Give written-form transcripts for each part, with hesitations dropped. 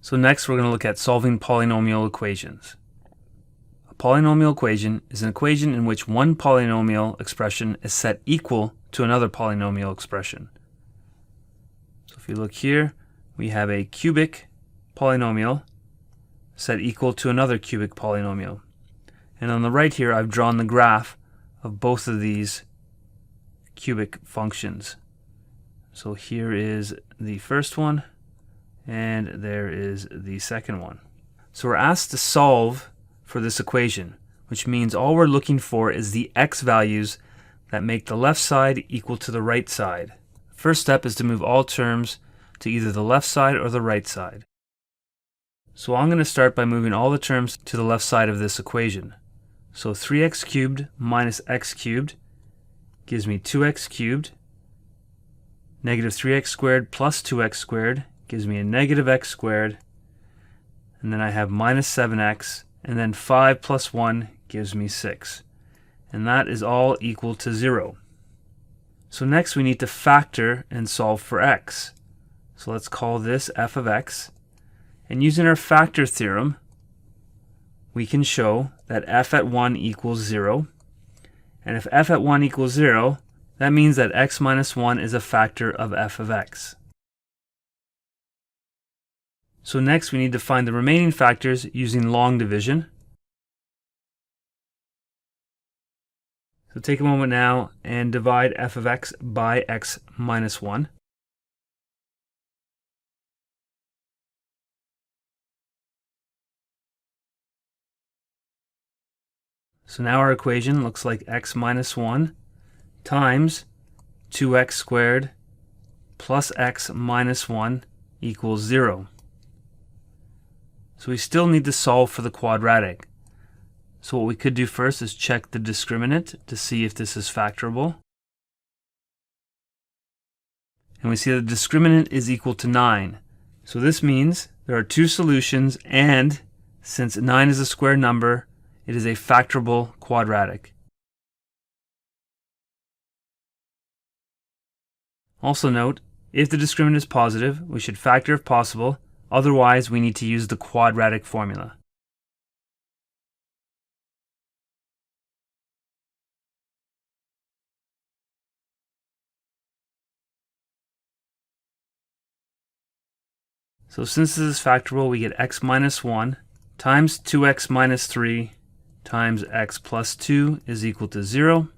So next we're going to look at solving polynomial equations. A polynomial equation is an equation in which one polynomial expression is set equal to another polynomial expression. So if you look here, we have a cubic polynomial set equal to another cubic polynomial. And on the right here, I've drawn the graph of both of these cubic functions. So here is the first one, and there is the second one. So we're asked to solve for this equation, which means all we're looking for is the x values that make the left side equal to the right side. First step is to move all terms to either the left side or the right side. So I'm going to start by moving all the terms to the left side of this equation. So 3x cubed minus x cubed gives me 2x cubed. Negative 3x squared plus 2x squared gives me a negative x squared. And then I have minus 7x. And then 5 plus 1 gives me 6. And that is all equal to 0. So next we need to factor and solve for x. So let's call this f of x. And using our factor theorem, we can show that f at 1 equals 0. And if f at 1 equals 0, that means that x minus 1 is a factor of f of x. So next we need to find the remaining factors using long division. So take a moment now and divide f of x by x minus 1. So now our equation looks like x minus 1 times 2x squared plus x minus 1 equals 0. So we still need to solve for the quadratic. So what we could do first is check the discriminant to see if this is factorable. And we see that the discriminant is equal to 9. So this means there are two solutions, and since 9 is a square number, it is a factorable quadratic. Also note, if the discriminant is positive, we should factor if possible. Otherwise, we need to use the quadratic formula. So since this is factorable, we get x minus 1 times 2x minus 3 times x plus 2 is equal to 0.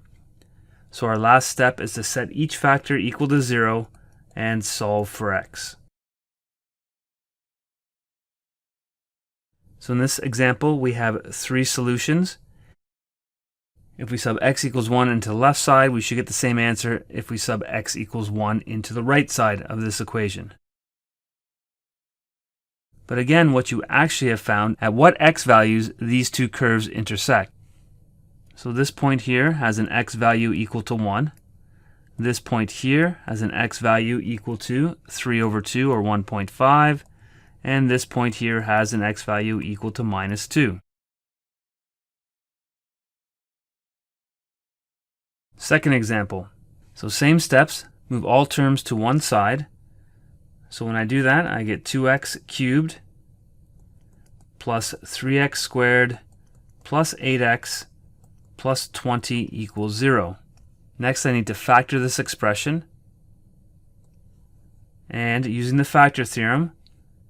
So our last step is to set each factor equal to 0 and solve for x. So in this example, we have three solutions. If we sub x equals 1 into the left side, we should get the same answer if we sub x equals 1 into the right side of this equation. But again, what you actually have found, at what x values these two curves intersect. So this point here has an x value equal to 1. This point here has an x value equal to 3 over 2 or 1.5. And this point here has an x value equal to minus 2. Second example. So same steps, move all terms to one side. So when I do that, I get 2x cubed plus 3x squared plus 8x plus 20 equals 0. Next, I need to factor this expression. And using the factor theorem,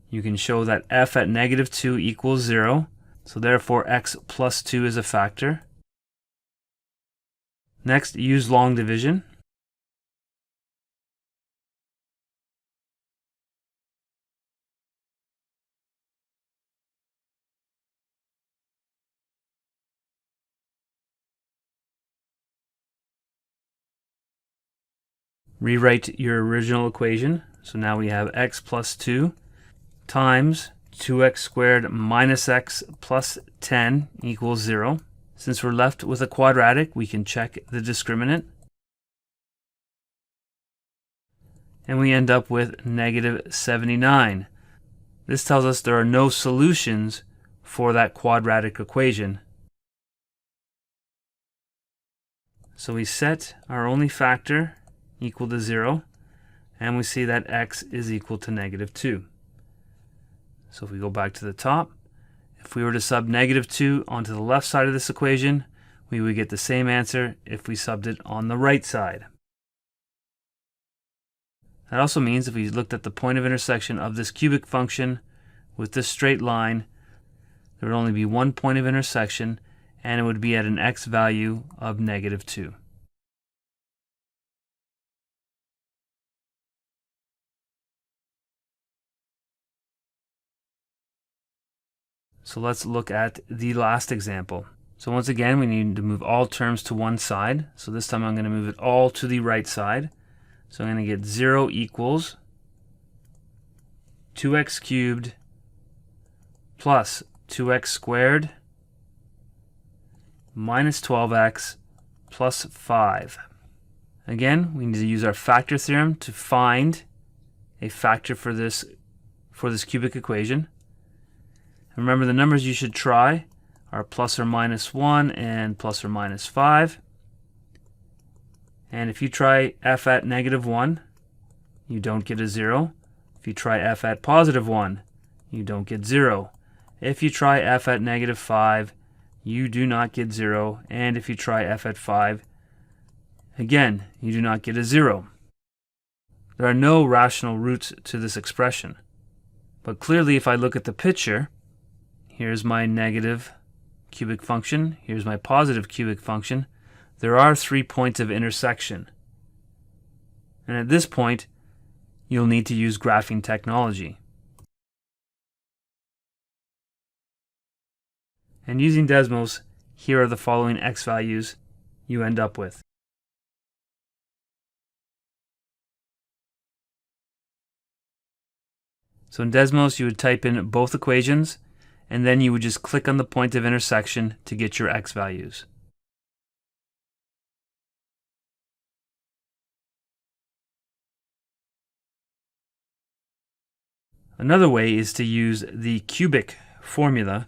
you can show that f at negative 2 equals 0. So therefore, x plus 2 is a factor. Next, use long division. Rewrite your original equation. So now we have x plus 2 times 2x squared minus x plus 10 equals 0. Since we're left with a quadratic, we can check the discriminant. And we end up with negative 79. This tells us there are no solutions for that quadratic equation. So we set our only factor equal to 0, and we see that x is equal to negative 2. So if we go back to the top, if we were to sub -2 onto the left side of this equation, we would get the same answer if we subbed it on the right side. That also means if we looked at the point of intersection of this cubic function with this straight line, there would only be one point of intersection, and it would be at an x value of -2. So let's look at the last example. So once again, we need to move all terms to one side. So this time I'm going to move it all to the right side. So I'm going to get 0 equals 2x cubed plus 2x squared minus 12x plus 5. Again, we need to use our factor theorem to find a factor for this cubic equation. Remember, the numbers you should try are plus or minus 1 and plus or minus 5. And if you try f at -1, you don't get a 0. If you try f at +1, you don't get 0. If you try f at -5, you do not get 0. And if you try f at 5, again, you do not get a 0. There are no rational roots to this expression. But clearly, if I look at the picture, here's my negative cubic function. Here's my positive cubic function. There are 3 points of intersection. And at this point, you'll need to use graphing technology. And using Desmos, here are the following x values you end up with. So in Desmos, you would type in both equations, and then you would just click on the point of intersection to get your x values. Another way is to use the cubic formula.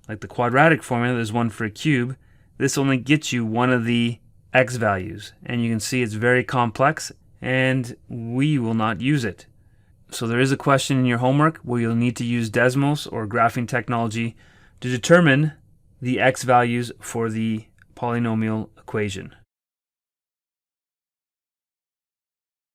Like the quadratic formula, there's one for a cube. This only gets you one of the x values, and you can see it's very complex, and we will not use it. So there is a question in your homework where you'll need to use Desmos or graphing technology to determine the x values for the polynomial equation.